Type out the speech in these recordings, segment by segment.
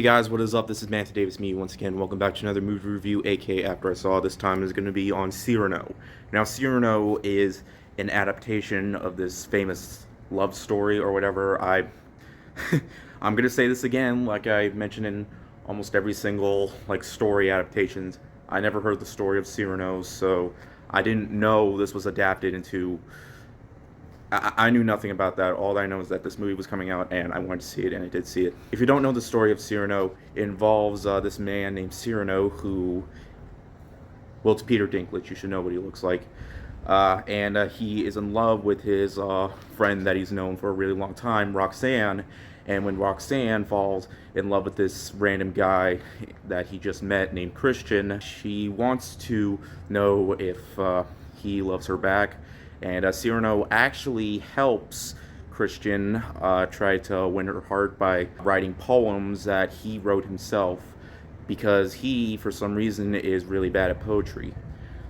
Hey guys, what is up? This is Manta Davis, me once again. Welcome back to another movie review, aka After I Saw. This time is going to be on Cyrano. Now, Cyrano is an adaptation of this famous love story or whatever. I'm going to say this again, like I mentioned in almost every single story adaptations. I never heard the story of Cyrano, so I didn't know this was adapted into. I knew nothing about that. All I know is that this movie was coming out and I wanted to see it, and I did see it. If you don't know the story of Cyrano, it involves this man named Cyrano who, well, it's Peter Dinklage. You should know what he looks like. And he is in love with his friend that he's known for a really long time, Roxanne. And when Roxanne falls in love with this random guy that he just met named Christian, she wants to know if he loves her back. And Cyrano actually helps Christian try to win her heart by writing poems that he wrote himself because he, for some reason, is really bad at poetry.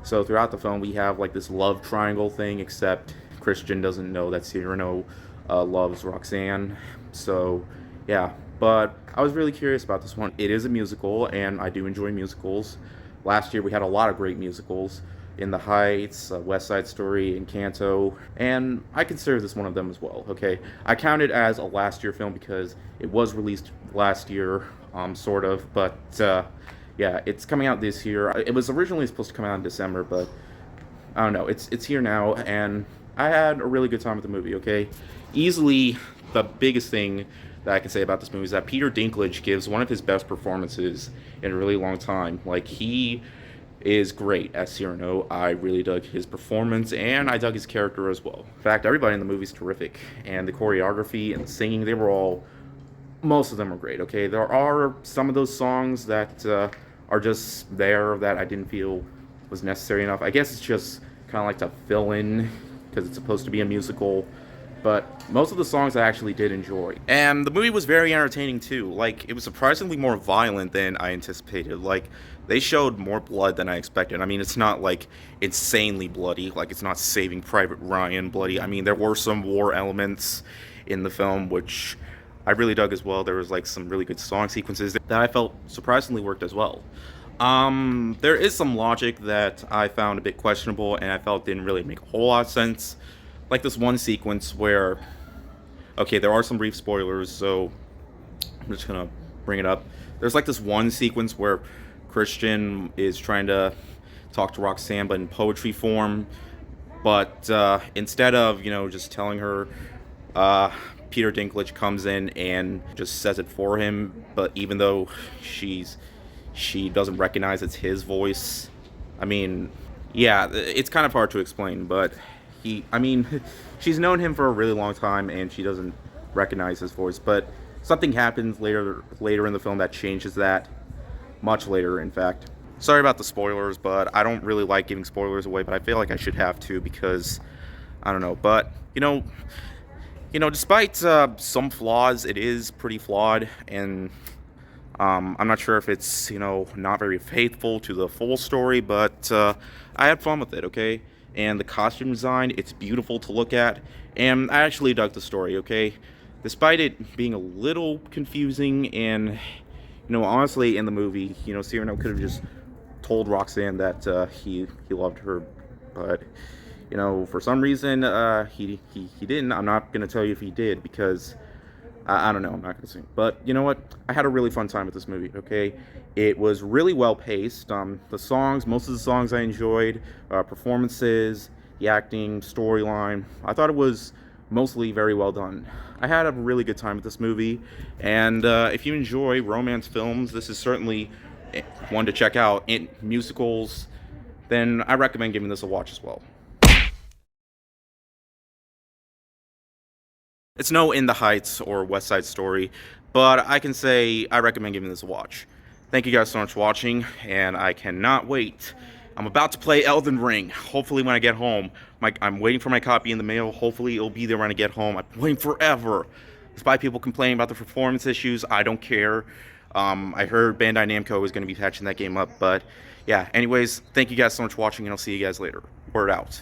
So throughout the film, we have this love triangle thing, except Christian doesn't know that Cyrano loves Roxanne. So, yeah. But I was really curious about this one. It is a musical, and I do enjoy musicals. Last year, we had a lot of great musicals. In the Heights, West Side Story, Encanto, and I consider this one of them as well, okay? I count it as a last year film because it was released last year, sort of, but yeah, it's coming out this year. It was originally supposed to come out in December, but I don't know, it's here now, and I had a really good time with the movie, okay? Easily, the biggest thing that I can say about this movie is that Peter Dinklage gives one of his best performances in a really long time. He is great as Cyrano. I really dug his performance, and I dug his character as well. In fact, everybody in the movie is terrific, and the choreography and the singing, most of them are great, okay? There are some of those songs that are just there that I didn't feel was necessary enough. I guess it's just kind of to fill in, because it's supposed to be a musical, but most of the songs I actually did enjoy. And the movie was very entertaining too. It was surprisingly more violent than I anticipated. They showed more blood than I expected. I mean, it's not insanely bloody. It's not Saving Private Ryan bloody. I mean, there were some war elements in the film, which I really dug as well. There was some really good song sequences that I felt surprisingly worked as well. There is some logic that I found a bit questionable and I felt didn't really make a whole lot of sense. This one sequence where, okay, there are some brief spoilers, so I'm just gonna bring it up. There's this one sequence where Christian is trying to talk to Roxanne, but in poetry form. But instead of just telling her, Peter Dinklage comes in and just says it for him. But even though she doesn't recognize it's his voice. I mean, yeah, it's kind of hard to explain, but she's known him for a really long time and she doesn't recognize his voice, but something happens later in the film that changes that. Much later, in fact. Sorry about the spoilers, but I don't really like giving spoilers away, but I feel like I should have to because, I don't know, but, despite some flaws, it is pretty flawed, and I'm not sure if it's, not very faithful to the full story, but I had fun with it, okay? And the costume design, it's beautiful to look at, and I actually dug the story, okay? Despite it being a little confusing, and, honestly, in the movie, Cyrano could have just told Roxanne that he loved her, but, for some reason, he didn't. I'm not going to tell you if he did, because I don't know, I'm not going to sing. But you know what? I had a really fun time with this movie, okay? It was really well paced. The songs, most of the songs I enjoyed, performances, the acting, storyline. I thought it was mostly very well done. I had a really good time with this movie, and if you enjoy romance films, this is certainly one to check out. In musicals, then I recommend giving this a watch as well. It's no In the Heights or West Side Story, but I can say I recommend giving this a watch. Thank you guys so much for watching, and I cannot wait. I'm about to play Elden Ring, hopefully when I get home. I'm waiting for my copy in the mail. Hopefully it'll be there when I get home. I've been waiting forever. Despite people complaining about the performance issues, I don't care. I heard Bandai Namco is going to be patching that game up, but yeah, anyways, thank you guys so much for watching, and I'll see you guys later. Word out.